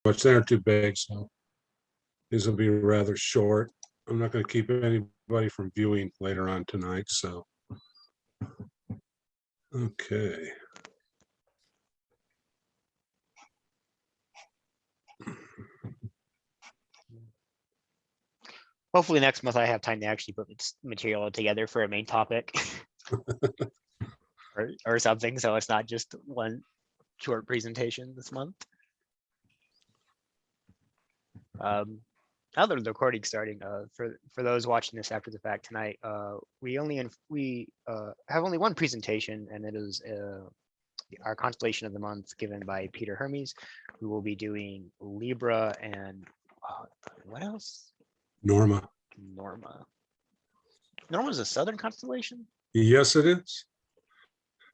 much. They aren't too big, so these will be rather short. I'm not going to keep anybody from viewing later on tonight, so. Okay. Hopefully next month I have time to actually put material together for a main topic or something, so it's not just one short presentation this month. Now that the recording starting, for those watching this after the fact tonight, we have only one presentation, and it is our constellation of the month given by Peter Hermes, who will be doing Libra and what else? Norma. Norma. Norma's a southern constellation? Yes, it is.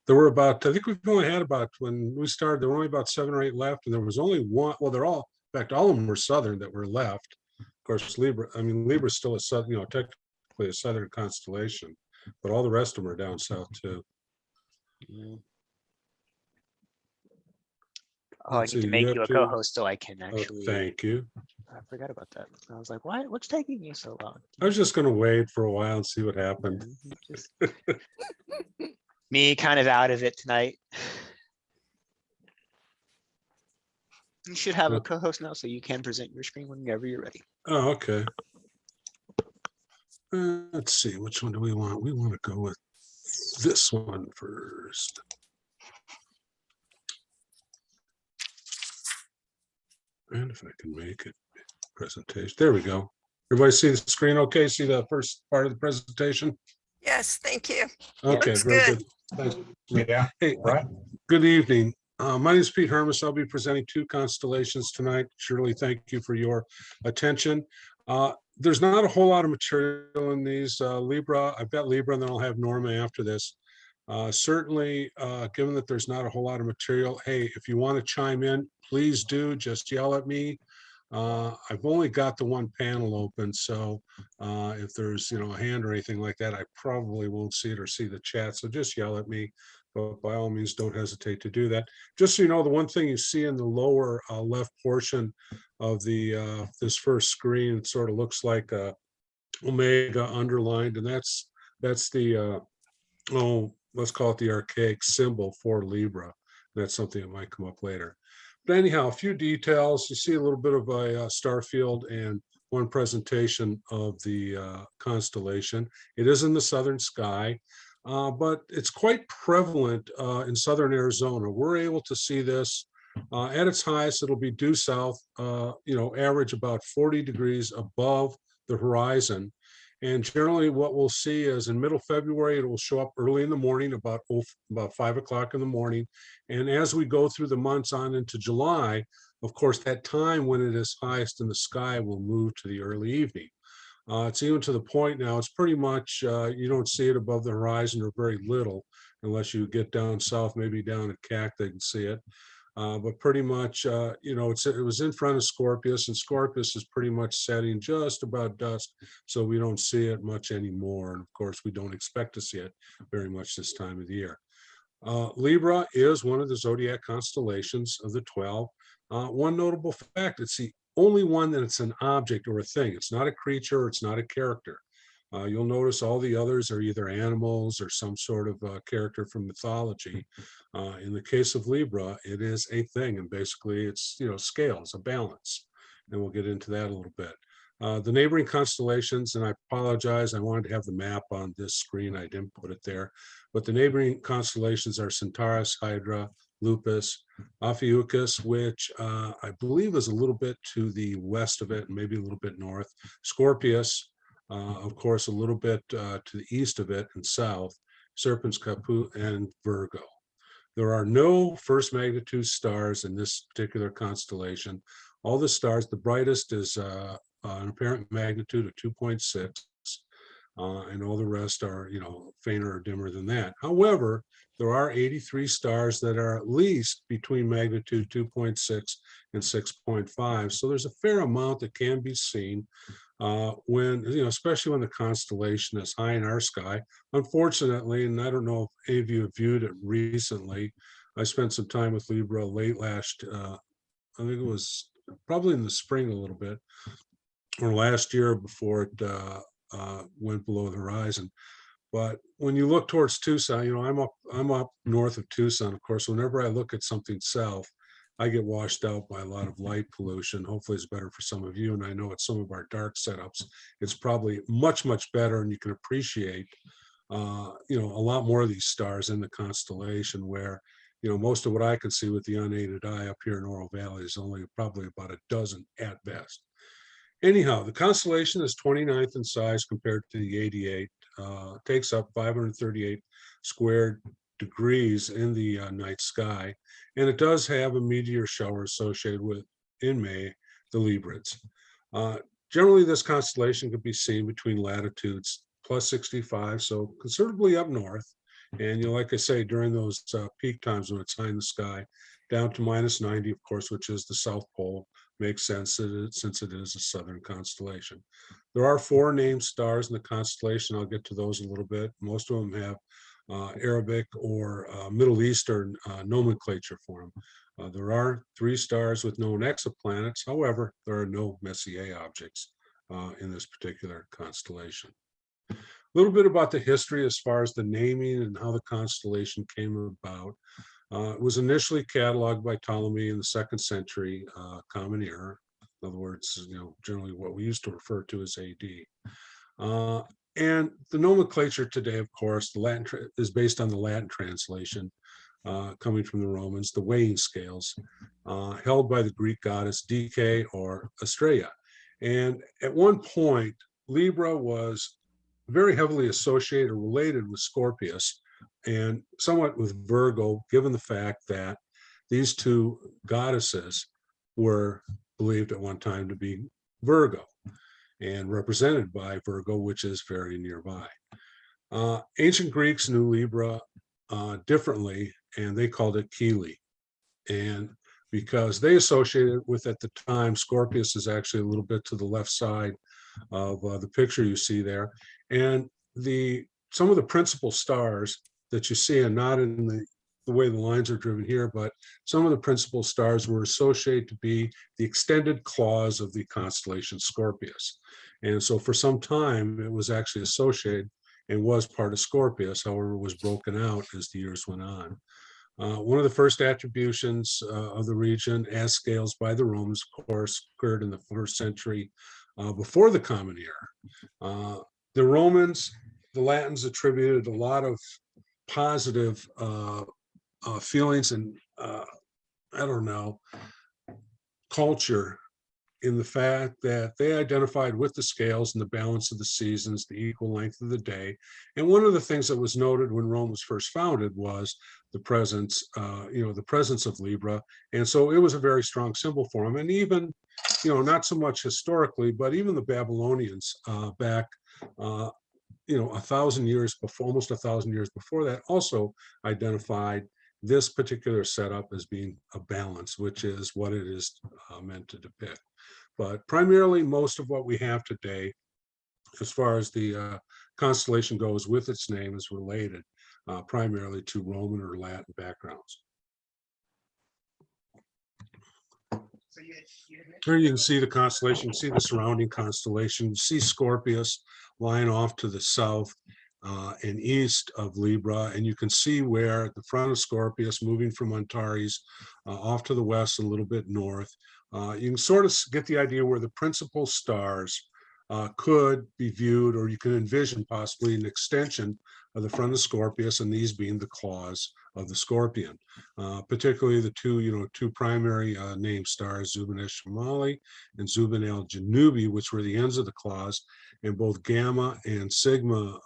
There were about, I think we've only had about, when we started, there were only about 7 or 8 left, and there was only one, well, they're all, in fact, all of them were southern that were left. Of course, Libra, I mean, Libra is still a southern, you know, technically a southern constellation, but all the rest of them are down south too. Oh, I need to make you a co-host so I can actually. Thank you. I forgot about that. I was like, why? What's taking you so long? I was just going to wait for a while and see what happened. Just me kind of out of it tonight. You should have a co-host now, so you can present your screen whenever you're ready. Oh, okay. Let's see, which one do we want? We want to go with this one first. And if I can make it presentation, there we go. Everybody see the screen okay? See the first part of the presentation? Yes, thank you. Okay, Looks very good. good. Thanks. Yeah, Hey, right. good evening. My name is Pete Hermes. I'll be presenting 2 constellations tonight. Shirley, thank you for your attention. There's not a whole lot of material in these. Libra, I've got Libra, and then I'll have Norma after this. Certainly, given that there's not a whole lot of material, hey, if you want to chime in, please do. Just yell at me. I've only got the one panel open, so if there's a hand or anything like that, I probably won't see it or see the chat. So just yell at me. But by all means, don't hesitate to do that. Just so you know, the one thing you see in the lower left portion of the this first screen, it sort of looks like a omega underlined, and that's the let's call it the archaic symbol for Libra. That's something that might come up later. But anyhow, a few details. You see a little bit of a star field and one presentation of the constellation. It is in the southern sky, but it's quite prevalent in southern Arizona. We're able to see this at its highest. It'll be due south, average about 40 degrees above the horizon. And generally what we'll see is in middle February, it will show up early in the morning, about 5 o'clock in the morning. And as we go through the months on into July, of course, that time when it is highest in the sky will move to the early evening. It's even to the point now, it's pretty much, you don't see it above the horizon or very little, unless you get down south, maybe down at CAC, they can see it. But pretty much, it was in front of Scorpius, and Scorpius is pretty much setting just about dusk, so we don't see it much anymore. And of course, we don't expect to see it very much this time of the year. Libra is one of the zodiac constellations of the 12. One notable fact, it's the only one that it's an object or a thing. It's not a creature, it's not a character. You'll notice all the others are either animals or some sort of character from mythology. In the case of Libra, it is a thing, and basically it's scales, a balance, and we'll get into that a little bit. The neighboring constellations, and I apologize, I wanted to have the map on this screen, I didn't put it there, but the neighboring constellations are Centaurus, Hydra, Lupus, Ophiuchus, which I believe is a little bit to the west of it, and maybe a little bit north, Scorpius, of course, a little bit to the east of it and south, Serpens Caput, and Virgo. There are no first magnitude stars in this particular constellation. All the stars, the brightest is an apparent magnitude of 2.6, and all the rest are, fainter or dimmer than that. However, there are 83 stars that are at least between magnitude 2.6 and 6.5. So there's a fair amount that can be seen when, especially when the constellation is high in our sky. Unfortunately, and I don't know if any of you have viewed it recently, I spent some time with Libra late last, I think it was probably in the spring a little bit, or last year before it went below the horizon. But when you look towards Tucson, I'm up north of Tucson. Of course, whenever I look at something south, I get washed out by a lot of light pollution. Hopefully it's better for some of you. And I know at some of our dark setups, it's probably much, much better. And you can appreciate, a lot more of these stars in the constellation where, most of what I can see with the unaided eye up here in Oro Valley is only probably about a dozen at best. Anyhow, the constellation is 29th in size compared to the 88. Takes up 538 square degrees in the night sky, and it does have a meteor shower associated with, in May, the Librids. Generally, this constellation can be seen between latitudes plus 65, so considerably up north. And like I say, during those peak times when it's high in the sky, down to minus 90, of course, which is the South Pole. Makes sense since it is a southern constellation. There are 4 named stars in the constellation. I'll get to those in a little bit. Most of them have Arabic or Middle Eastern nomenclature for them. There are 3 stars with known exoplanets. However, there are no Messier objects in this particular constellation. A little bit about the history as far as the naming and how the constellation came about. It was initially cataloged by Ptolemy in the 2nd century Common Era. In other words, generally what we used to refer to as AD. And the nomenclature today, of course, the Latin is based on the Latin translation coming from the Romans, the weighing scales held by the Greek goddess Dike or Estrella. And at one point, Libra was very heavily associated or related with Scorpius, and somewhat with Virgo, given the fact that these 2 goddesses were believed at one time to be Virgo and represented by Virgo, which is very nearby. Ancient Greeks knew Libra differently, and they called it Kili. And because they associated with, at the time, Scorpius is actually a little bit to the left side of the picture you see there. And some of the principal stars that you see, and not in the way the lines are driven here, but some of the principal stars were associated to be the extended claws of the constellation Scorpius. And so for some time, it was actually associated and was part of Scorpius, however, it was broken out as the years went on. One of the first attributions of the region as scales by the Romans, of course, occurred in the 1st century before the Common Era. The Romans, the Latins attributed a lot of positive feelings and culture in the fact that they identified with the scales and the balance of the seasons, the equal length of the day. And one of the things that was noted when Rome was first founded was the presence of Libra. And so it was a very strong symbol for them. And even, not so much historically, but even the Babylonians back 1,000 years before, almost 1,000 years before that, also identified this particular setup as being a balance, which is what it is meant to depict. But primarily, most of what we have today, as far as the constellation goes with its name, is related primarily to Roman or Latin backgrounds. Here you can see the constellation, you see the surrounding constellation, you see Scorpius lying off to the south and east of Libra, and you can see where the front of Scorpius moving from Antares off to the west, a little bit north. You can sort of get the idea where the principal stars could be viewed, or you can envision possibly an extension of the front of Scorpius, and these being the claws of the scorpion, particularly the two primary named stars, Zubin Eshmali and Zubin el-Janubi, which were the ends of the claws, and both Gamma and Sigma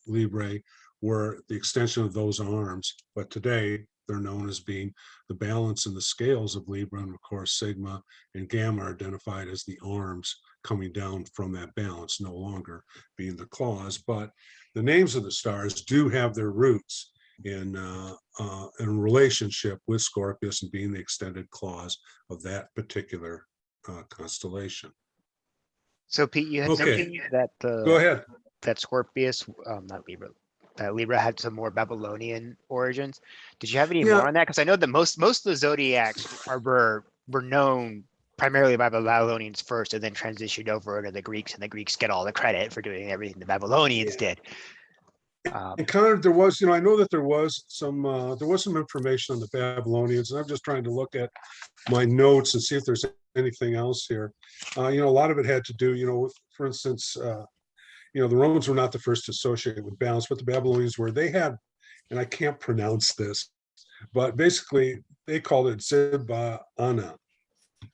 Librae were the extension of those arms. But today, they're known as being the balance in the scales of Libra, and of course, Sigma and Gamma are identified as the arms coming down from that balance, no longer being the claws. But the names of the stars do have their roots in relationship with Scorpius and being the extended claws of that particular constellation. So Pete, you had mentioned that Go ahead. That Scorpius, not Libra, that Libra had some more Babylonian origins. Did you have any more on that? Because I know that most of the zodiacs were known primarily by the Babylonians first, and then transitioned over to the Greeks, and the Greeks get all the credit for doing everything the Babylonians did. And kind of there was, I know that there was some information on the Babylonians, and I'm just trying to look at my notes and see if there's anything else here. A lot of it had to do, with, for instance, the Romans were not the first to associate with balance, but the Babylonians were. They had, and I can't pronounce this, but basically they called it Zibana,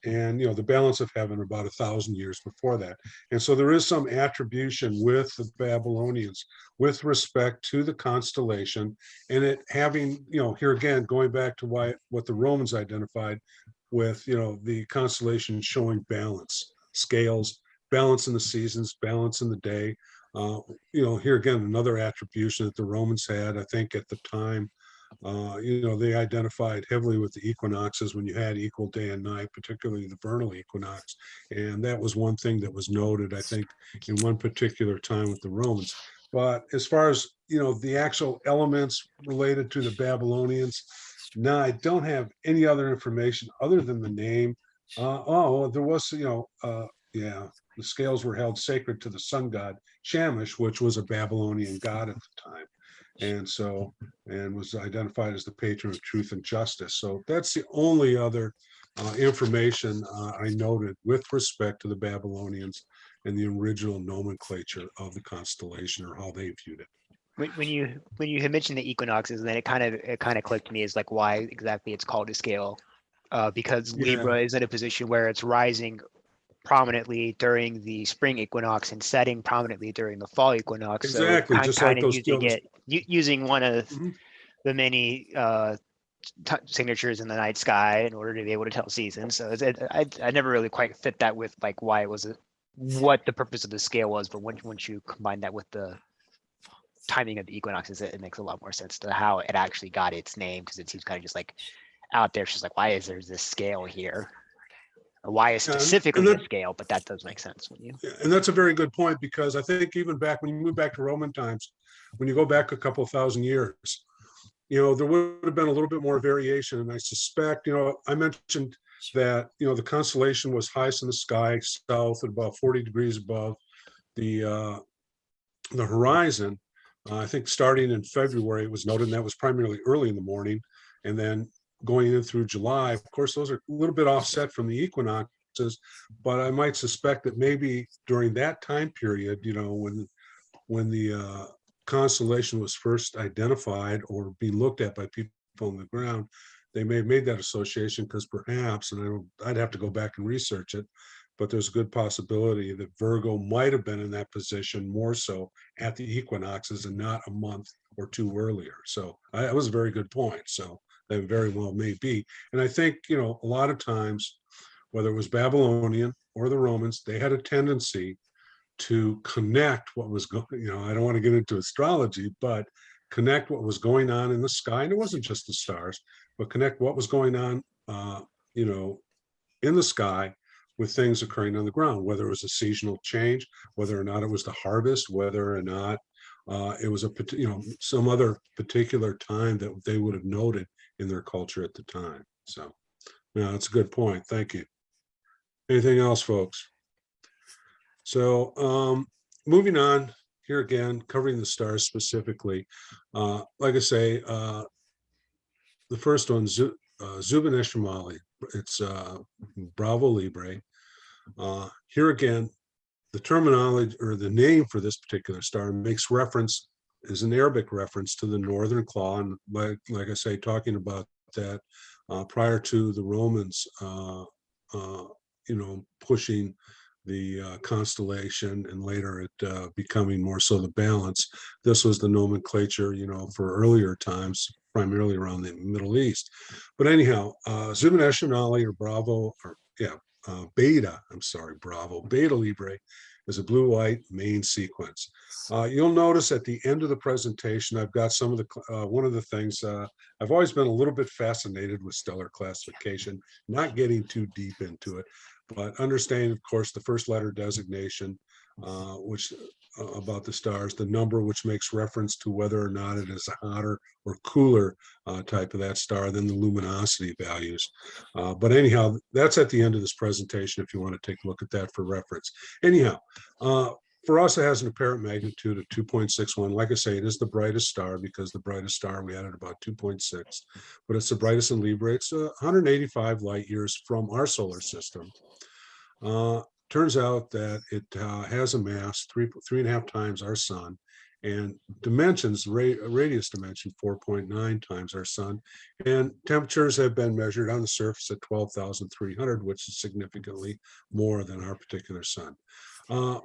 and the balance of heaven about 1,000 years before that. And so there is some attribution with the Babylonians with respect to the constellation, and it having, here again, going back to what the Romans identified with, the constellation showing balance, scales, balance in the seasons, balance in the day. Here again, another attribution that the Romans had, I think at the time. They identified heavily with the equinoxes when you had equal day and night, particularly the vernal equinox. And that was one thing that was noted, I think, in one particular time with the Romans. But as far as, the actual elements related to the Babylonians, no, I don't have any other information other than the name. There was, the scales were held sacred to the sun god Shamash, which was a Babylonian god at the time. And was identified as the patron of truth and justice. So that's the only other information I noted with respect to the Babylonians and the original nomenclature of the constellation, or how they viewed it. When you had mentioned the equinoxes, then it kind of clicked to me as like why exactly it's called a scale, because Libra is in a position where it's rising prominently during the spring equinox and setting prominently during the fall equinox. Exactly, So just like those using one of the many signatures in the night sky in order to be able to tell seasons. So I never really quite fit that with like why it was what the purpose of the scale was, but once you combine that with the timing of the equinoxes, it makes a lot more sense to how it actually got its name, because it seems kind of just like out there. It's just like, why is there this scale here? Why is specifically a scale? But that does make sense when you. And that's a very good point, because I think even back when you move back to Roman times, when you go back a couple of thousand years, there would have been a little bit more variation. And I suspect, I mentioned that, the constellation was highest in the sky, south at about 40 degrees above the horizon. I think starting in February, it was noted, and that was primarily early in the morning. And then going in through July, of course, those are a little bit offset from the equinoxes, but I might suspect that maybe during that time period, when the constellation was first identified or being looked at by people on the ground, they may have made that association, because perhaps, and I'd have to go back and research it, but there's a good possibility that Virgo might have been in that position more so at the equinoxes and not a month or two earlier. So that was a very good point. So that very well may be. And I think, a lot of times, whether it was Babylonian or the Romans, they had a tendency to connect what was going, I don't want to get into astrology, but connect what was going on in the sky. And it wasn't just the stars, but connect what was going on, in the sky with things occurring on the ground, whether it was a seasonal change, whether or not it was the harvest, whether or not it was some other particular time that they would have noted in their culture at the time. So, no, that's a good point. Thank you. Anything else, folks? So, moving on here again, covering the stars specifically. Like I say, the first one, Zubin-Eshamali. It's Bravo Librae. Here again, the terminology or the name for this particular star makes reference, is an Arabic reference to the northern claw, and like I say, talking about that prior to the Romans, pushing the constellation, and later it becoming more so the balance. This was the nomenclature, for earlier times, primarily around the Middle East. But anyhow, Zubin-Eshamali, or Bravo, or Beta, Bravo, Beta Librae is a blue-white main sequence. You'll notice at the end of the presentation, I've got some of the, one of the things, I've always been a little bit fascinated with stellar classification, not getting too deep into it, But understanding, of course, the first letter designation, which about the stars, the number which makes reference to whether or not it is a hotter or cooler type of that star than the luminosity values. But anyhow, that's at the end of this presentation if you want to take a look at that for reference. Anyhow, for us, it has an apparent magnitude of 2.61. Like I say, it is the brightest star because the brightest star we had at about 2.6, but it's the brightest in Libra. It's 185 light years from our solar system. Turns out that it has a mass 3.5 times our sun, and dimensions, radius dimension 4.9 times our sun, and temperatures have been measured on the surface at 12,300, which is significantly more than our particular sun.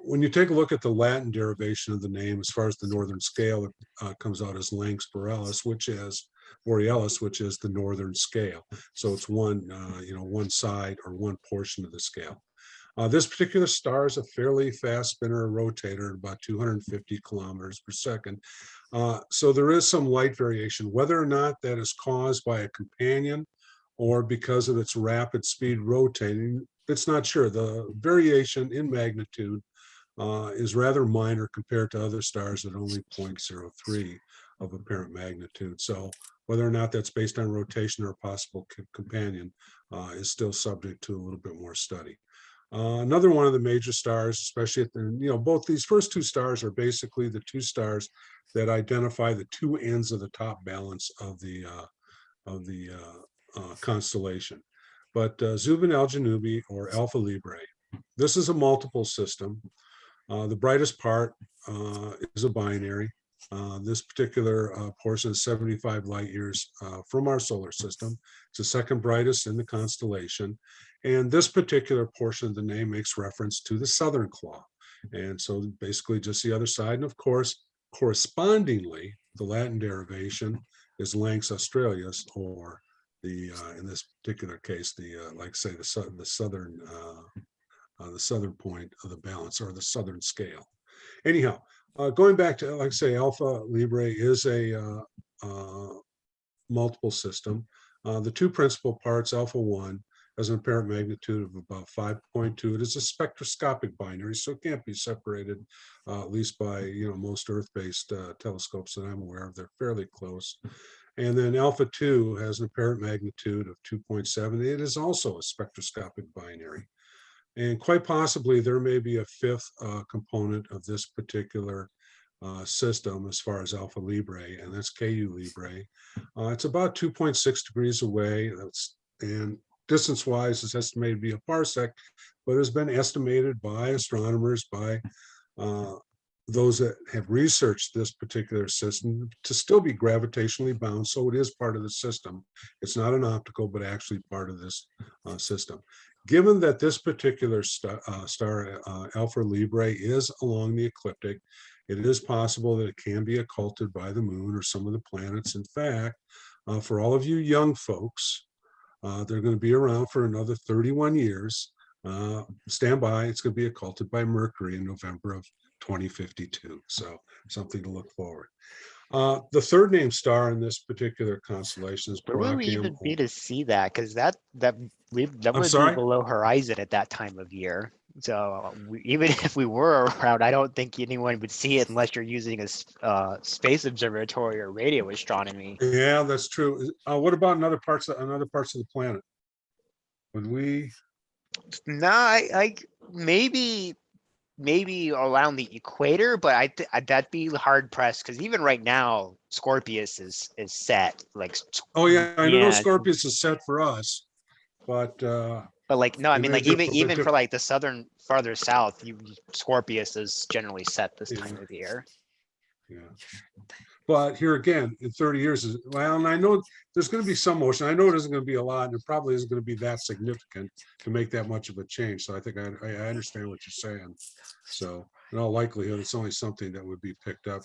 When you take a look at the Latin derivation of the name, as far as the northern scale, it comes out as Lanx Borealis, which is the northern scale. So it's one side or one portion of the scale. This particular star is a fairly fast spinner or rotator at about 250 kilometers per second. So there is some light variation. Whether or not that is caused by a companion or because of its rapid speed rotating, it's not sure. The variation in magnitude is rather minor compared to other stars at only 0.03 of apparent magnitude. So whether or not that's based on rotation or a possible companion is still subject to a little bit more study. Another one of the major stars, especially at the, both these first two stars are basically the two stars that identify the two ends of the top balance of the constellation. But Zubin al-Janubi or Alpha Librae, this is a multiple system. The brightest part is a binary. This particular portion is 75 light years from our solar system. It's the second brightest in the constellation. And this particular portion of the name makes reference to the southern claw. And so basically just the other side. And of course, correspondingly, the Latin derivation is Lanx Australis, or the, in this particular case, like say the southern point of the balance, or the southern scale. Anyhow, going back to, like I say, Alpha Librae is a multiple system. The two principal parts, Alpha 1, has an apparent magnitude of about 5.2. It is a spectroscopic binary, so it can't be separated, at least by most Earth-based telescopes that I'm aware of. They're fairly close. And then Alpha 2 has an apparent magnitude of 2.7. It is also a spectroscopic binary. And quite possibly there may be a fifth component of this particular system as far as Alpha Librae, and that's Ku Librae. It's about 2.6 degrees away, and distance-wise is estimated to be a parsec, but has been estimated by astronomers, by those that have researched this particular system, to still be gravitationally bound, so it is part of the system. It's not an optical, but actually part of this system. Given that this particular star Alpha Librae is along the ecliptic, it is possible that it can be occulted by the moon or some of the planets. In fact, for all of you young folks, they're going to be around for another 31 years. Stand by, it's going to be occulted by Mercury in November of 2052. So something to look forward. The third named star in this particular constellation is Where will we even be to see that? Because that would be below horizon at that time of year. So even if we were around, I don't think anyone would see it unless you're using a space observatory or radio astronomy. Yeah, that's true. What about in other parts of the planet? Would we? No, I maybe around the equator, but that'd be hard pressed, because even right now Scorpius is set. Like, oh yeah, I know Scorpius is set for us, but like, no, I mean, like, even for like the southern, farther south, Scorpius is generally set this time of the year. Yeah. But here again, in 30 years, well, and I know there's going to be some motion. I know it isn't going to be a lot, and it probably isn't going to be that significant to make that much of a change. So I think I understand what you're saying. So in all likelihood, it's only something that would be picked up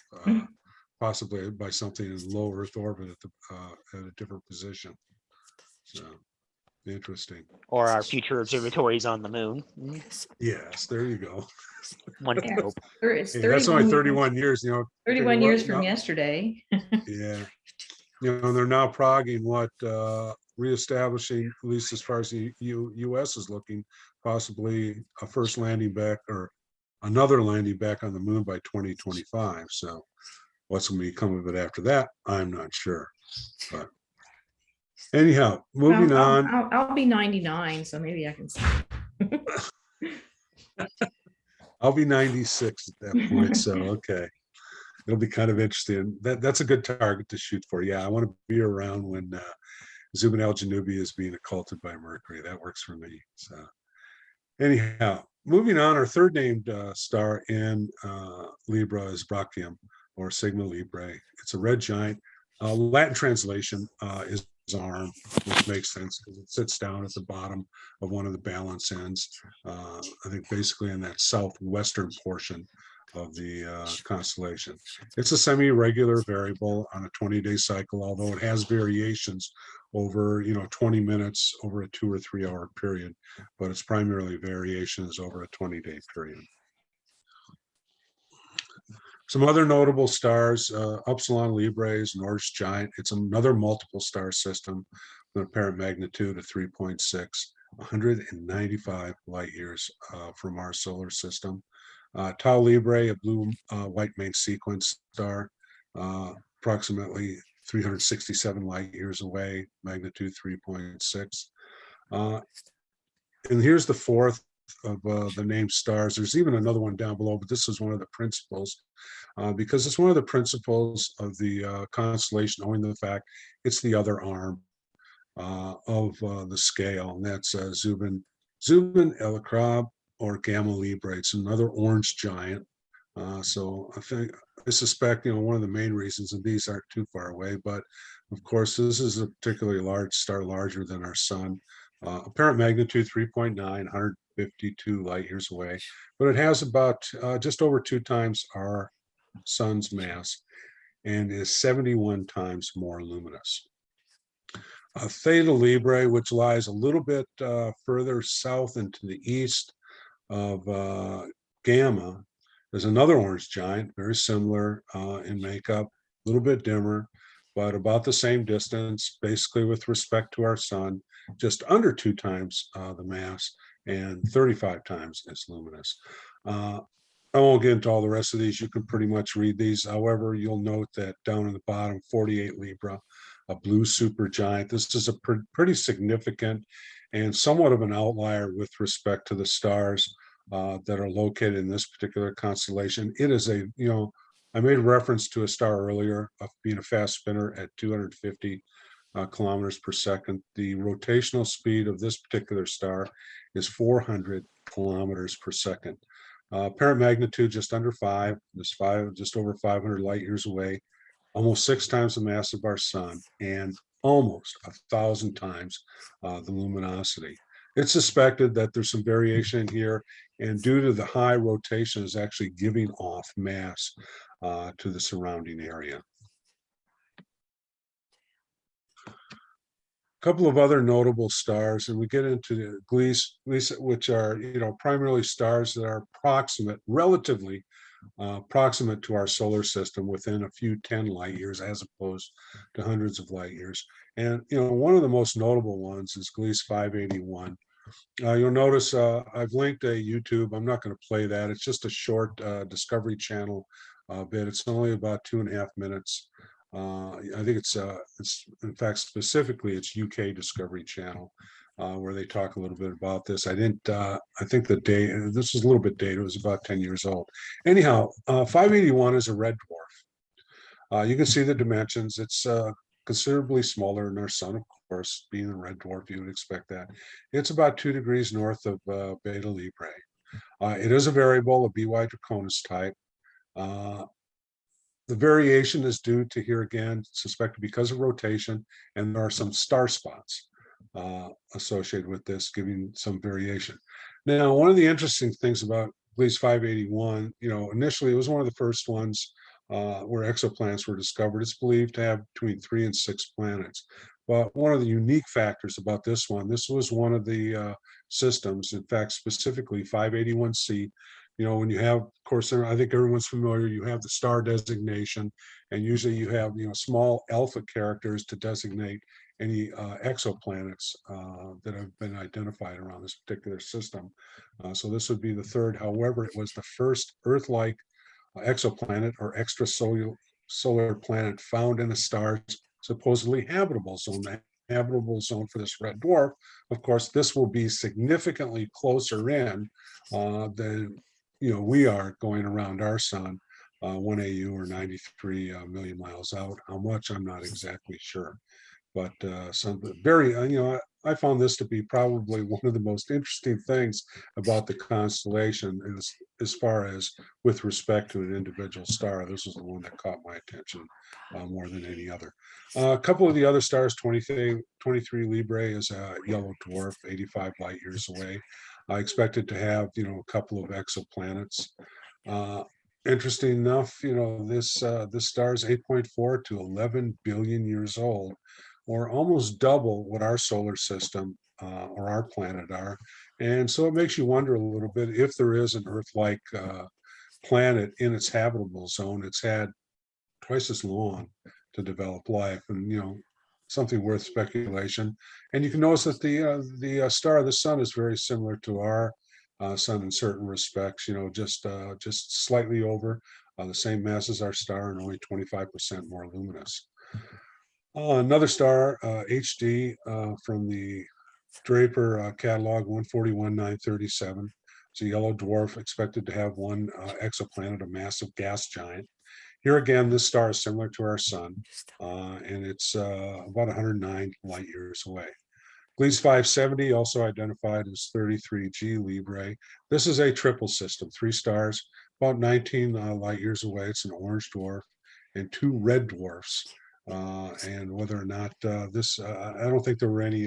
possibly by something in low Earth orbit at a different position. So interesting. Or our future observatories on the moon. Yes, there you go. One can hope. That's only 31 years, 31 years from yesterday. Yeah. They're now progging what reestablishing, at least as far as the U.S. is looking, possibly a first landing back or another landing back on the moon by 2025. So what's going to become of it after that, I'm not sure. But anyhow, moving on. I'll be 99, so maybe I can. I'll be 96 at that point. So, okay. It'll be kind of interesting. That's a good target to shoot for. Yeah, I want to be around when Zubin al-Janubi is being occulted by Mercury. That works for me. So anyhow, moving on, our third named star in Libra is Brachium, or Sigma Librae. It's a red giant. Latin translation is arm, which makes sense because it sits down at the bottom of one of the balance ends. I think basically in that southwestern portion of the constellation. It's a semi-regular variable on a 20-day cycle, although it has variations over 20 minutes over a 2 or 3 hour period, but it's primarily variations over a 20-day period. Some other notable stars, Upsilon Librae is an orange giant. It's another multiple star system with an apparent magnitude of 3.6, 195 light years from our solar system. Tau Librae, a blue white main sequence star, approximately 367 light years away, magnitude 3.6. And here's the fourth of the named stars. There's even another one down below, but this is one of the principles because it's one of the principles of the constellation, owing to the fact it's the other arm of the scale, and that's Zubin Elecrab, or Gamma Librae. It's another orange giant. So I suspect, one of the main reasons, and these aren't too far away, but of course, this is a particularly large star, larger than our sun. Apparent magnitude 3.9, 152 light years away, but it has about just over 2 times our sun's mass and is 71 times more luminous. Theta Librae, which lies a little bit further south and to the east of Gamma, is another orange giant, very similar in makeup, a little bit dimmer, but about the same distance, basically with respect to our sun, just under 2 times the mass and 35 times as luminous. I won't get into all the rest of these. You can pretty much read these. However, you'll note that down in the bottom, 48 Libra, a blue supergiant. This is a pretty significant and somewhat of an outlier with respect to the stars that are located in this particular constellation. It is I made reference to a star earlier of being a fast spinner at 250 kilometers per second. The rotational speed of this particular star is 400 kilometers per second. Apparent magnitude just under 5, just over 500 light years away, almost 6 times the mass of our sun, and almost 1,000 times the luminosity. It's suspected that there's some variation here, and due to the high rotation, is actually giving off mass to the surrounding area. A couple of other notable stars, and we get into the Gliese, which are primarily stars that are relatively proximate to our solar system, within a few 10 light years as opposed to hundreds of light years. And one of the most notable ones is Gliese 581. You'll notice I've linked a YouTube. I'm not going to play that. It's just a short Discovery Channel bit. It's only about 2.5 minutes. I think it's in fact specifically it's UK Discovery Channel where they talk a little bit about this. I think the date, this is a little bit dated, it was about 10 years old. Anyhow, 581 is a red dwarf. You can see the dimensions. It's considerably smaller than our sun, of course, being a red dwarf, you would expect that. It's about 2 degrees north of Beta Librae. It is a variable, a BY Draconis type. The variation is due to, here again, suspected because of rotation, and there are some star spots associated with this, giving some variation. Now, one of the interesting things about Gliese 581, initially it was one of the first ones where exoplanets were discovered. It's believed to have between 3 and 6 planets. But one of the unique factors about this was one of the systems, in fact, specifically 581c. When you have, of course, I think everyone's familiar, you have the star designation, and usually you have, small alpha characters to designate any exoplanets that have been identified around this particular system. So this would be the third. However, it was the first Earth-like exoplanet or extrasolar planet found in a star's supposedly habitable zone. The habitable zone for this red dwarf, of course, this will be significantly closer in than we are going around our sun, 1 AU or 93 million miles out. How much, I'm not exactly sure. But some very, I found this to be probably one of the most interesting things about the constellation as far as with respect to an individual star. This is the one that caught my attention more than any other. A couple of the other stars, 23 Libra is a yellow dwarf, 85 light years away. I expected to have, a couple of exoplanets. Interesting enough, this star is 8.4 to 11 billion years old, or almost double what our solar system or our planet are. And so it makes you wonder a little bit if there is an Earth-like planet in its habitable zone. It's had twice as long to develop life, and something worth speculation. And you can notice that the star of the sun is very similar to our sun in certain respects. Just slightly over the same mass as our star and only 25% more luminous. Another star, HD, from the Draper catalog, 141937. It's a yellow dwarf expected to have one exoplanet, a massive gas giant. Here again, this star is similar to our sun, and it's about 109 light years away. Gliese 570, also identified as 33G Librae. This is a triple system, 3 stars, about 19 light years away. It's an orange dwarf and 2 red dwarfs. And whether or not I don't think there were any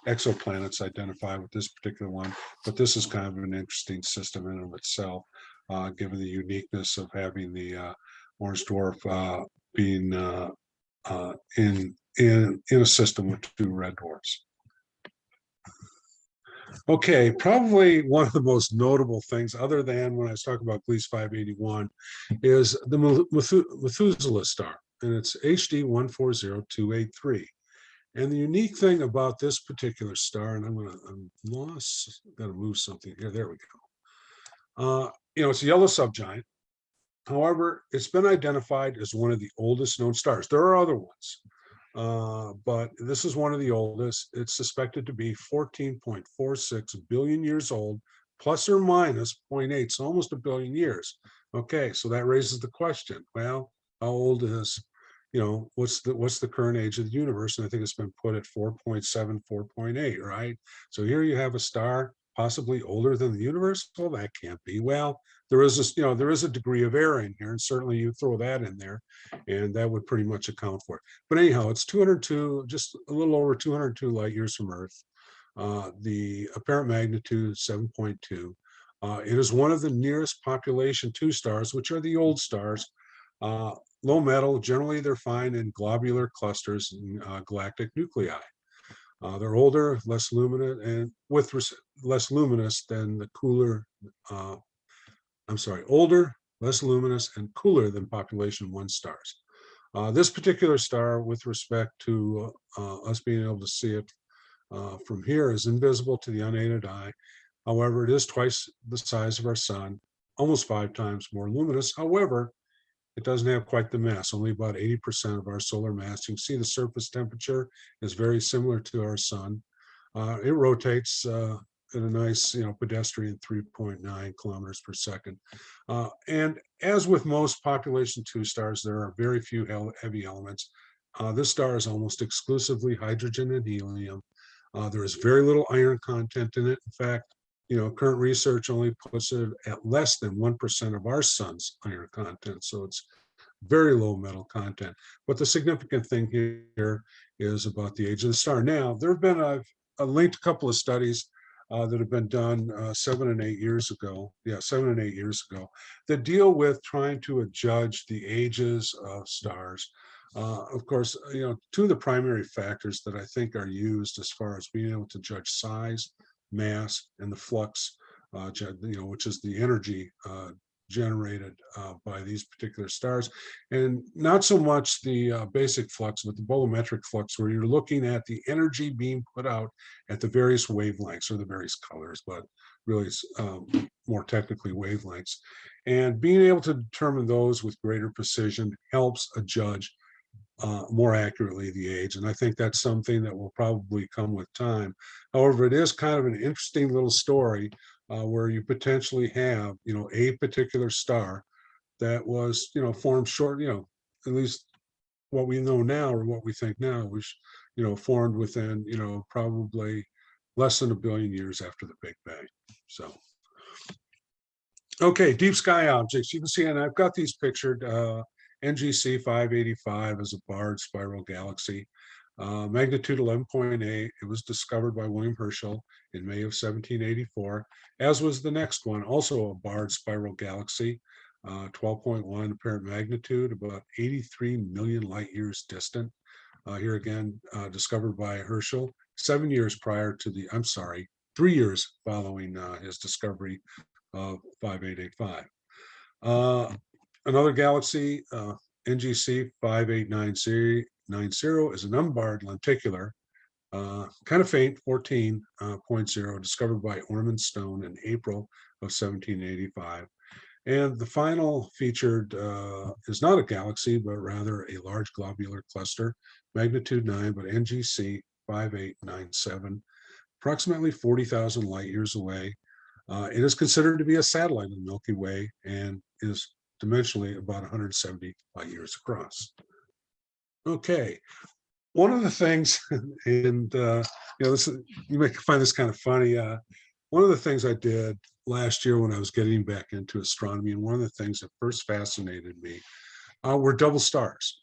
exoplanets identified with this particular one, but this is kind of an interesting system in and of itself, given the uniqueness of having the orange dwarf being in a system with 2 red dwarfs. Okay, probably one of the most notable things, other than when I was talking about Gliese 581, is the Methuselah star, and it's HD 140283. And the unique thing about this particular star, and I'm lost, got to move something here. There we go. It's a yellow subgiant. However, it's been identified as one of the oldest known stars. There are other ones, but this is one of the oldest. It's suspected to be 14.46 billion years old, plus or minus 0.8, so almost a billion years. Okay, so that raises the question, well, how old is, what's the current age of the universe? And I think it's been put at 4.7, 4.8, right? So here you have a star possibly older than the universe. Well, that can't be. Well, there is a degree of error in here, and certainly you throw that in there, and that would pretty much account for it. But anyhow, it's 202, just a little over 202 light years from Earth. The apparent magnitude is 7.2. It is one of the nearest population 2 stars, which are the old stars. Low metal, generally they're found in globular clusters and galactic nuclei. They're older, less luminous, and less luminous than the cooler. Older, less luminous, and cooler than population 1 stars. This particular star, with respect to us being able to see it from here, is invisible to the unaided eye. However, it is twice the size of our sun, almost 5 times more luminous. However, it doesn't have quite the mass, only about 80% of our solar mass. You can see the surface temperature is very similar to our sun. It rotates at a nice, pedestrian 3.9 kilometers per second. And as with most population 2 stars, there are very few heavy elements. This star is almost exclusively hydrogen and helium. There is very little iron content in it. In fact, current research only puts it at less than 1% of our sun's iron content. So it's very low metal content. But the significant thing here is about the age of the star. Now, there have been a linked couple of studies that have been done 7 and 8 years ago. Yeah, 7 and 8 years ago, that deal with trying to judge the ages of stars. Of course, 2 of the primary factors that I think are used as far as being able to judge size, mass, and the flux, which is the energy generated by these particular stars, and not so much the basic flux, but the bolometric flux, where you're looking at the energy being put out at the various wavelengths or the various colors, but really more technically wavelengths. And being able to determine those with greater precision helps a judge more accurately the age. And I think that's something that will probably come with time. However, it is kind of an interesting little story where you potentially have, a particular star that was, formed short, at least what we know now or what we think now was, formed within, probably less than 1 billion years after the Big Bang. So, okay, deep sky objects. You can see, and I've got these pictured. NGC 585 is a barred spiral galaxy. Magnitude 11.8. It was discovered by William Herschel in May of 1784, as was the next one, also a barred spiral galaxy, 12.1 apparent magnitude, about 83 million light years distant. Here again, discovered by Herschel 7 years prior to the, 3 years following his discovery of 5885. Another galaxy, NGC 5890, is an unbarred lenticular, kind of faint, 14.0, discovered by Ormond Stone in April of 1785. And the final featured is not a galaxy, but rather a large globular cluster, magnitude 9, but NGC 5897, approximately 40,000 light years away. It is considered to be a satellite of the Milky Way and is dimensionally about 170 light years across. Okay, one of the things, and this you may find this kind of funny. One of the things I did last year when I was getting back into astronomy, and one of the things that first fascinated me were double stars.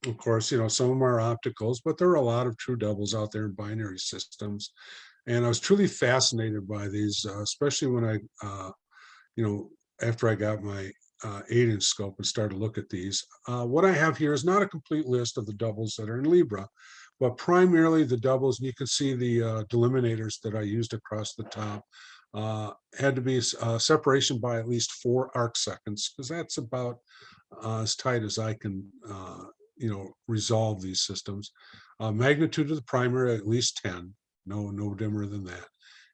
Of course, some of them are opticals, but there are a lot of true doubles out there in binary systems. And I was truly fascinated by these, especially when I, after I got my 8-inch scope and started to look at these. What I have here is not a complete list of the doubles that are in Libra, but primarily the doubles, and you can see the delimiters that I used across the top, had to be separation by at least 4 arc seconds, because that's about as tight as I can, resolve these systems. Magnitude of the primary, at least 10, no dimmer than that.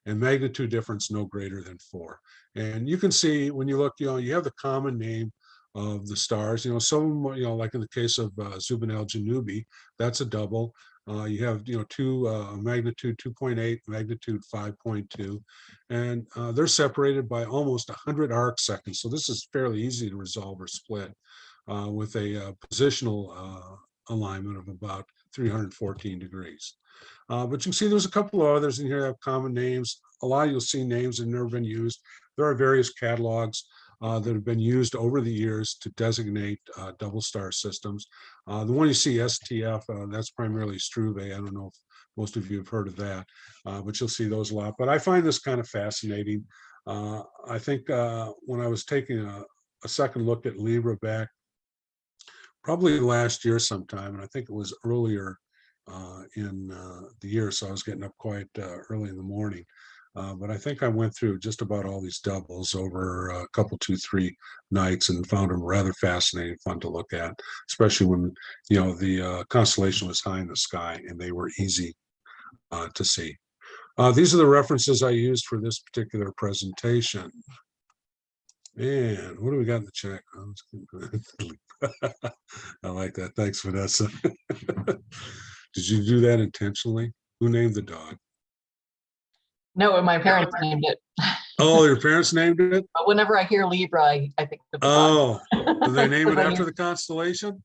And magnitude difference no greater than 4. And you can see when you look, you have the common name of the stars. Some, like in the case of Zubin al-Janubi, that's a double. You have, two magnitude 2.8, magnitude 5.2, and they're separated by almost 100 arc seconds. So this is fairly easy to resolve or split with a positional alignment of about 314 degrees. But you can see there's a couple of others in here that have common names. A lot you'll see names that have never been used. There are various catalogs that have been used over the years to designate double star systems. The one you see, STF, that's primarily Struve. I don't know if most of you have heard of that, but you'll see those a lot. But I find this kind of fascinating. I think when I was taking a second look at Libra back, probably last year sometime, and I think it was earlier in the year, so I was getting up quite early in the morning. But I think I went through just about all these doubles over a couple, 2, 3 nights and found them rather fascinating, fun to look at, especially when, the constellation was high in the sky and they were easy to see. These are the references I used for this particular presentation. And what do we got in the chat? I like that. Thanks, Vanessa. Did you do that intentionally? Who named the dog? No, my parents named it. Oh, your parents named it? But whenever I hear Libra, I think of the Oh, dog. did they name it after the constellation?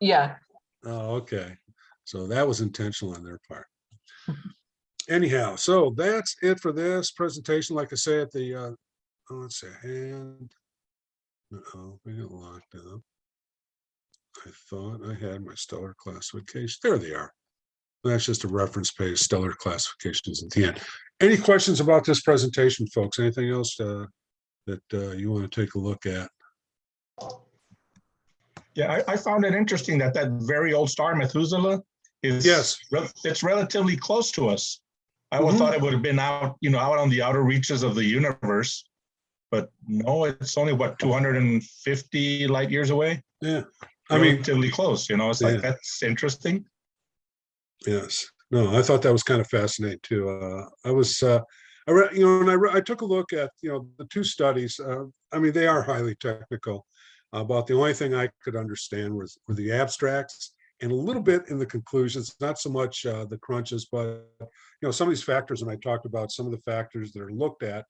Yeah. Oh, okay. So that was intentional on their part. Anyhow, so that's it for this presentation. Like I say at the, let's see, and, we got locked up. I thought I had my stellar classification. There they are. That's just a reference page, stellar classifications at the end. Any questions about this presentation, folks? Anything else that you want to take a look at? Yeah, I found it interesting that very old star Methuselah is, yes, it's relatively close to us. I would thought it would have been out, out on the outer reaches of the universe. but no, it's only what, 250 light years away? Yeah. I mean, Relatively close, you know, it's like, Yeah. that's interesting. yes. No, I thought that was kind of fascinating too. I was, I read, and I took a look at, the two studies. I mean, they are highly technical. About the only thing I could understand were the abstracts and a little bit in the conclusions, not so much the crunches, but some of these factors. And I talked about some of the factors that are looked at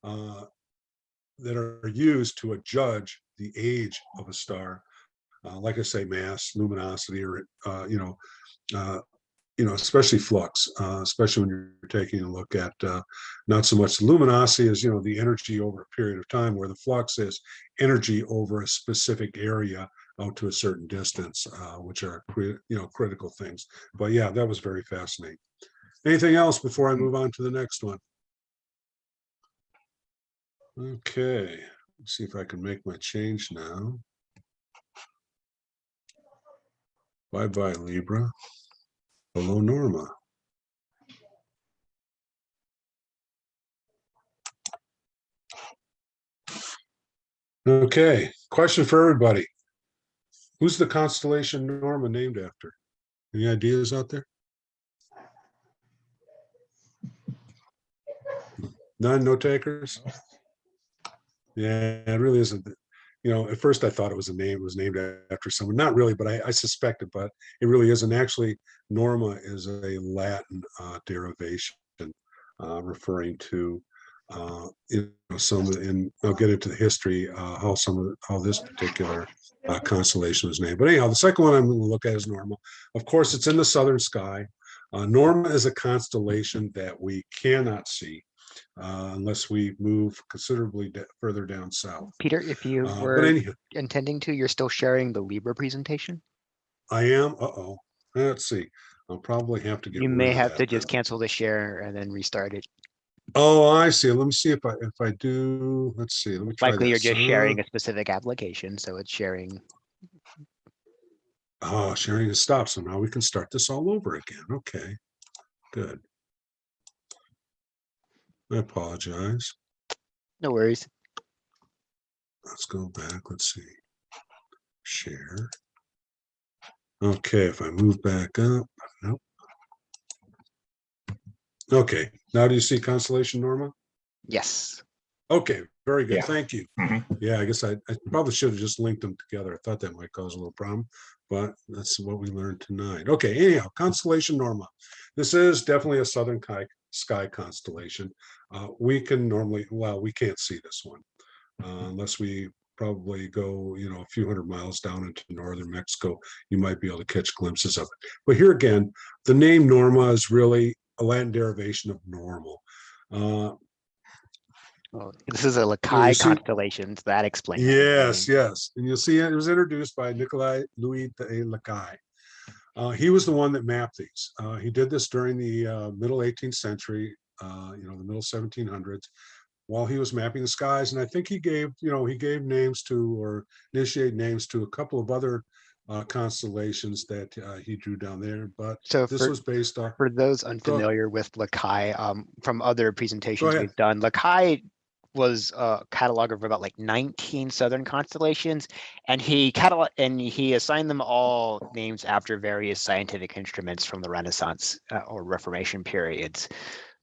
that are used to judge the age of a star. Like I say, mass, luminosity, or especially flux, especially when you're taking a look at not so much the luminosity as the energy over a period of time, where the flux is energy over a specific area out to a certain distance, which are critical things. But yeah, that was very fascinating. Anything else before I move on to the next one? Okay, let's see if I can make my change now. Bye-bye, Libra. Hello, Norma. Okay, question for everybody. Who's the constellation Norma named after? Any ideas out there? None, no takers? Yeah, it really isn't. At first I thought it was named after someone. Not really, but I suspected, but it really isn't. Actually, Norma is a Latin derivation referring to some, and I'll get into the history how this particular constellation was named. But anyhow, the second one I'm going to look at is Norma. Of course, it's in the southern sky. Norma is a constellation that we cannot see unless we move considerably further down south. Peter, if you But were anyhow, intending to, you're still sharing the Libra presentation? I am. Uh-oh. Let's see. I'll probably have to get You rid may of have that to just then. cancel the share and then restart it. Oh, I see. Let me see if I do. Let's see. Let me try Likely you're this. just sharing a specific application, so it's sharing. Oh, sharing has stopped. So now we can start this all over again. Okay, good. I apologize. No worries. Let's go back. Let's see. Share. Okay, if I move back up. Nope. Okay, now do you see constellation, Norma? Yes. Okay, very good. Yeah. Thank you. Mhm. Yeah, I guess I probably should have just linked them together. I thought that might cause a little problem, but that's what we learned tonight. Okay, anyhow, constellation Norma. This is definitely a southern sky constellation. We can normally, well, we can't see this one unless we probably go, a few hundred miles down into northern Mexico. You might be able to catch glimpses of it. But here again, the name Norma is really a Latin derivation of normal. Well, this is a you Lacaille see- constellation, so that explains the Yes, name. yes. And you'll see it was introduced by Nikolai Louis de Lacaille. He was the one that mapped these. He did this during the middle 18th century, the middle 1700s, while he was mapping the skies. And I think he gave names to, or initiated names to, a couple of other constellations that he drew down there. But So this was based on. for those Go unfamiliar with Lacaille, from other presentations ahead. we've done, Lacaille was a cataloger of about like 19 southern constellations, and he assigned them all names after various scientific instruments from the Renaissance or Reformation periods.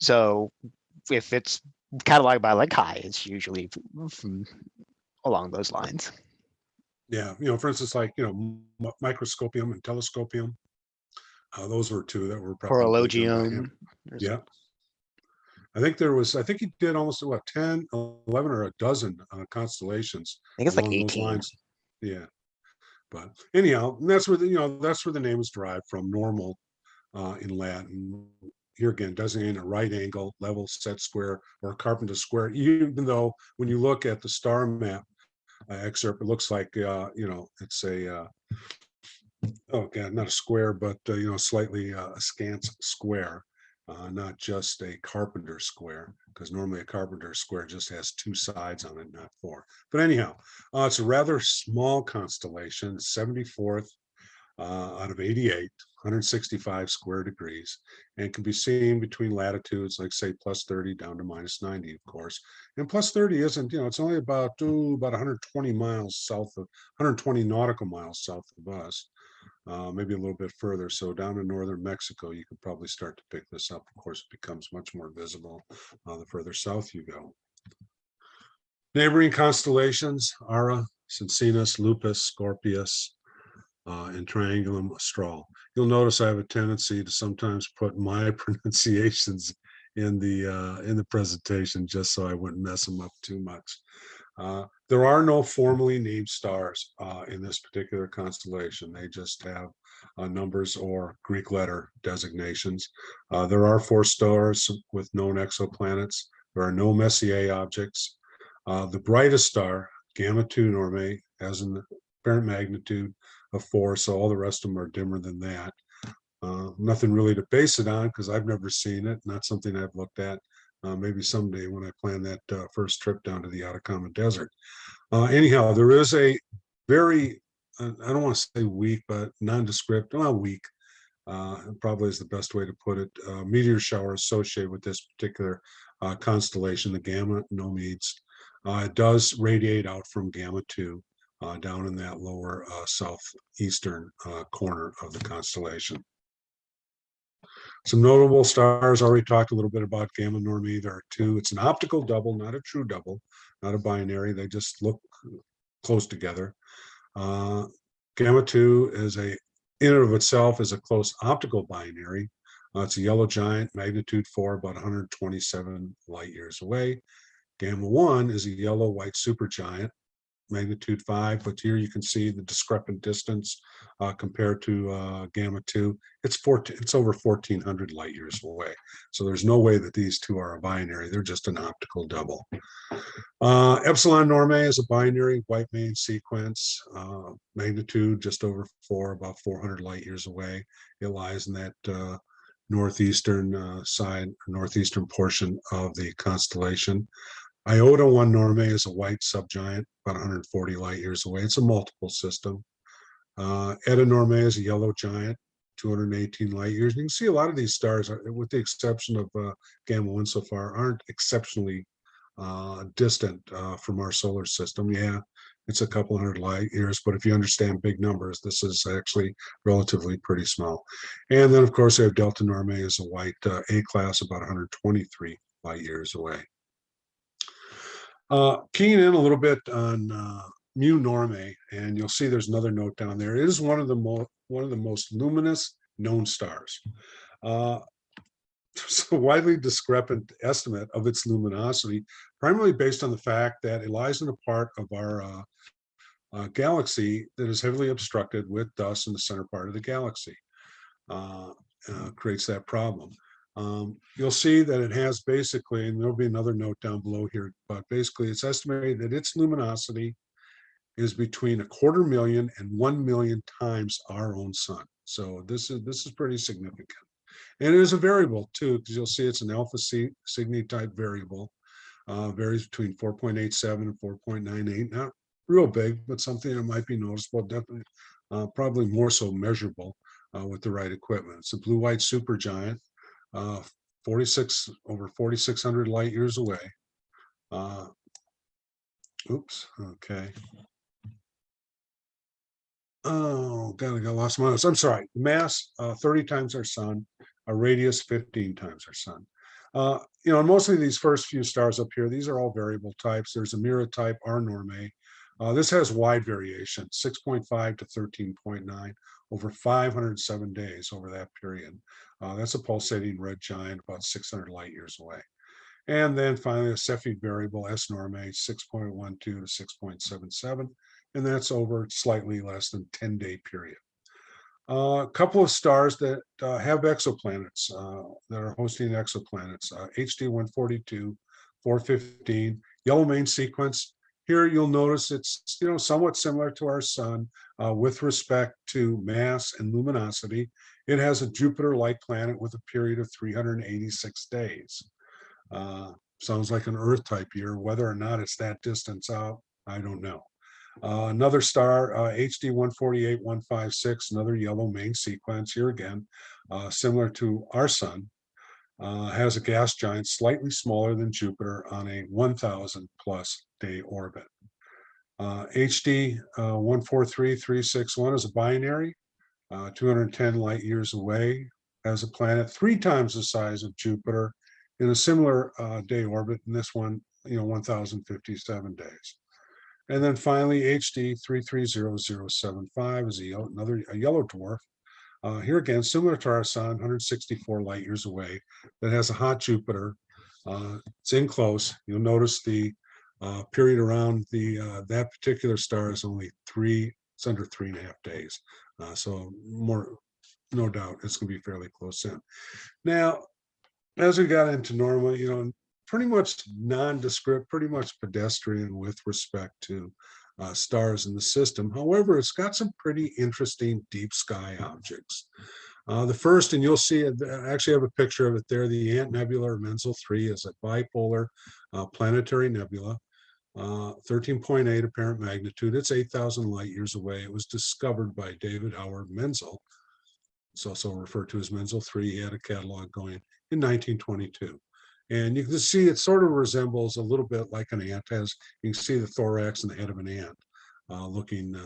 So if it's cataloged by Lacaille, it's usually from along those lines. Yeah, for instance, like microscopium and telescopium. Those were two that were probably done by him. Horologium. Yeah. I think he did almost 10, 11, or a dozen constellations I think it's like along those 18. lines. Yeah. But anyhow, that's where the name is derived from, normal in Latin. Here again, designating a right angle, level, set square, or a Carpenter square. Even though when you look at the star map excerpt, it looks like it's a oh god, not a square, but slightly askance square, not just a carpenter square, because normally a carpenter square just has two sides on it, not four. But anyhow, it's a rather small constellation, 74th out of 88, 165 square degrees, and can be seen between latitudes like say plus 30 down to minus 90, of course. And plus 30 isn't, it's only about 120 miles south of 120 nautical miles south of us, maybe a little bit further. So down in northern Mexico, you could probably start to pick this up. Of course, it becomes much more visible the further south you go. Neighboring constellations: Ara, Cincinus, Lupus, Scorpius, and Triangulum Austral. You'll notice I have a tendency to sometimes put my pronunciations in the presentation just so I wouldn't mess them up too much. There are no formally named stars in this particular constellation. They just have numbers or Greek letter designations. There are 4 stars with known exoplanets. There are no Messier objects. The brightest star, Gamma 2 Normae, has an apparent magnitude of 4, so all the rest of them are dimmer than that. Nothing really to base it on because I've never seen it, not something I've looked at. Maybe someday when I plan that first trip down to the Atacama Desert. Anyhow, there is a very, I don't want to say weak, but nondescript, weak, probably is the best way to put it, meteor shower associated with this particular constellation, the Gamma Nomedes. It does radiate out from Gamma 2 down in that lower southeastern corner of the constellation. Some notable stars, already talked a little bit about Gamma Normae. There are 2. It's an optical double, not a true double, not a binary. They just look close together. Gamma 2 is in and of itself is a close optical binary. It's a yellow giant, magnitude 4, about 127 light years away. Gamma 1 is a yellow-white supergiant, magnitude 5, but here you can see the discrepant distance compared to Gamma 2. It's over 1,400 light years away. So there's no way that these 2 are a binary. They're just an optical double. Epsilon Normae is a binary, white main sequence, magnitude just over 4, about 400 light years away. It lies in that northeastern side, northeastern portion of the constellation. Iota 1 Normae is a white subgiant, about 140 light years away. It's a multiple system. Eta Normae is a yellow giant, 218 light years. And you can see a lot of these stars, with the exception of Gamma 1 so far, aren't exceptionally distant from our solar system. Yeah, it's a couple hundred light years, but if you understand big numbers, this is actually relatively pretty small. And then, of course, we have Delta Normae as a white A-class, about 123 light years away. Keying in a little bit on Mu Normae, and you'll see there's another note down there. It is one of the most luminous known stars. There's a widely discrepant estimate of its luminosity, primarily based on the fact that it lies in a part of our galaxy that is heavily obstructed with dust in the center part of the galaxy. Creates that problem. You'll see that it has basically, and there'll be another note down below here, but basically it's estimated that its luminosity is between 250,000 and 1 million times our own sun. So this is pretty significant. And it is a variable too, because you'll see it's an alpha Cygni type variable, varies between 4.87 and 4.98. Not real big, but something that might be noticeable, definitely, probably more so measurable with the right equipment. It's a blue-white supergiant, over 4,600 light years away. Oops, okay. Oh, God, I lost my notes. I'm sorry. Mass, 30 times our sun, a radius 15 times our sun. Mostly these first few stars up here, these are all variable types. There's a Mira type, R Normae. This has wide variation, 6.5 to 13.9 over 507 days over that period. That's a pulsating red giant, about 600 light years away. And then finally, a Cepheid variable, S Normae, 6.12 to 6.77. And that's over slightly less than 10-day period. A couple of stars that have exoplanets, that are hosting exoplanets, HD 142, 415, yellow main sequence. Here you'll notice it's somewhat similar to our sun with respect to mass and luminosity. It has a Jupiter-like planet with a period of 386 days. Sounds like an Earth-type year. Whether or not it's that distance out, I don't know. Another star, HD 148156, another yellow main sequence here again, similar to our sun, has a gas giant slightly smaller than Jupiter on a 1,000 plus day orbit. HD 143361 is a binary, 210 light years away, has a planet 3 times the size of Jupiter in a similar day orbit, and this one, 1,057 days. And then finally, HD 330075 is another yellow dwarf. Here again, similar to our sun, 164 light years away, that has a hot Jupiter. It's in close. You'll notice the period around that particular star is only it's under 3.5 days. So more, no doubt, it's going to be fairly close in. Now, as we got into Norma, pretty much nondescript, pretty much pedestrian with respect to stars in the system. However, it's got some pretty interesting deep sky objects. The first, and you'll see it, I actually have a picture of it there, the Ant Nebula, or Menzel 3, is a bipolar planetary nebula, 13.8 apparent magnitude. It's 8,000 light years away. It was discovered by David Howard Menzel. It's also referred to as Menzel 3. He had a catalog going in 1922. And you can see it sort of resembles a little bit like an ant. You can see the thorax and the head of an ant looking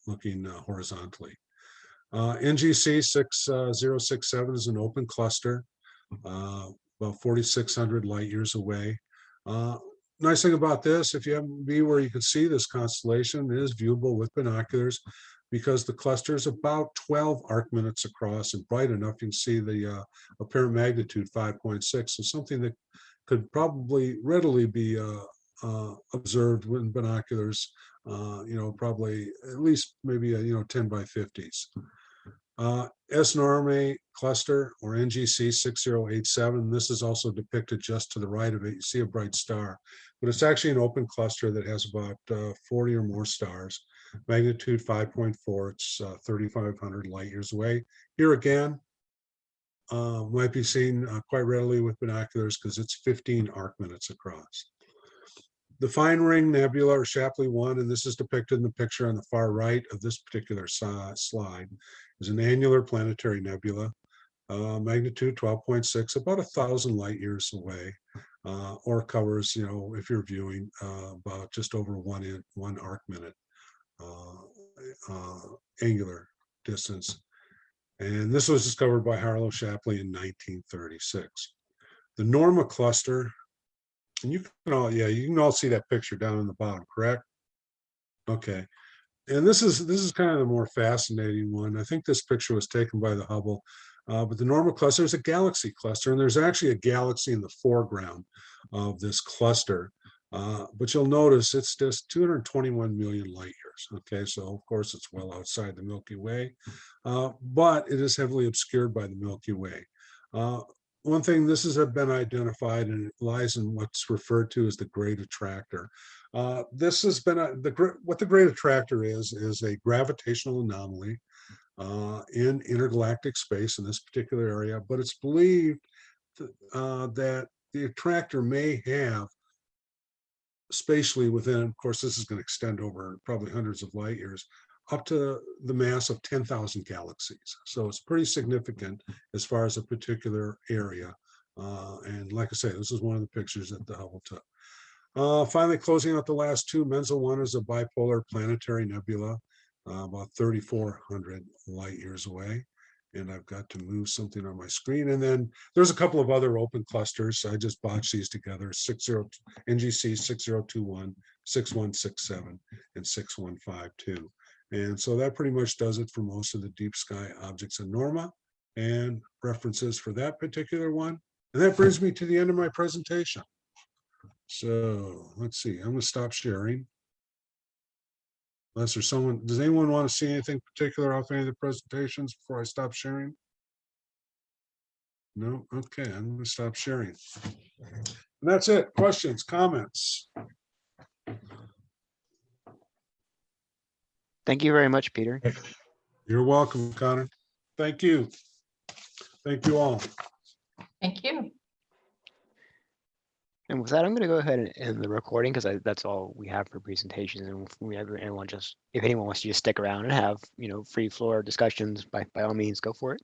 horizontally. NGC 6067 is an open cluster, about 4,600 light years away. Nice thing about this, if you happen to be where you can see this constellation, it is viewable with binoculars, because the cluster is about 12 arc minutes across and bright enough. You can see the apparent magnitude 5.6, so something that could probably readily be observed with binoculars, probably at least maybe 10 by 50s. S Normae cluster, or NGC 6087. This is also depicted just to the right of it. You see a bright star, but it's actually an open cluster that has about 40 or more stars. Magnitude 5.4. It's 3,500 light years away. Here again, might be seen quite readily with binoculars because it's 15 arc minutes across. The Fine Ring Nebula, or Shapley 1, and this is depicted in the picture on the far right of this particular slide, is an annular planetary nebula, magnitude 12.6, about 1,000 light years away, or covers, if you're viewing, about just over one arc minute angular distance. And this was discovered by Harlow Shapley in 1936. The Norma cluster, and you can all see that picture down in the bottom, correct? Okay. And this is kind of the more fascinating one. I think this picture was taken by the Hubble, but the Norma cluster is a galaxy cluster, and there's actually a galaxy in the foreground of this cluster. But you'll notice it's just 221 million light years. Okay, so of course it's well outside the Milky Way, but it is heavily obscured by the Milky Way. One thing, this has been identified, and it lies in what's referred to as the Great Attractor. This has been what the Great Attractor is a gravitational anomaly in intergalactic space in this particular area, but it's believed that the attractor may have spatially within, of course, this is going to extend over probably hundreds of light years, up to the mass of 10,000 galaxies. So it's pretty significant as far as a particular area. And like I say, this is one of the pictures that the Hubble took. Finally, closing out the last two, Menzel 1 is a bipolar planetary nebula, about 3,400 light years away. And I've got to move something on my screen. And then there's a couple of other open clusters. I just botched these together: NGC 6021, 6167, and 6152. And so that pretty much does it for most of the deep sky objects in Norma and references for that particular one. And that brings me to the end of my presentation. So let's see, I'm going to stop sharing. Unless there's someone, does anyone want to see anything particular off any of the presentations before I stop sharing? No? Okay, I'm going to stop sharing. And that's it. Questions, comments? Thank you very much, Peter. You're welcome, Connor. Thank you. Thank you all. Thank you. And with that, I'm going to go ahead and end the recording because that's all we have for presentations. And if anyone wants to just stick around and have, free floor discussions, by all means, go for it.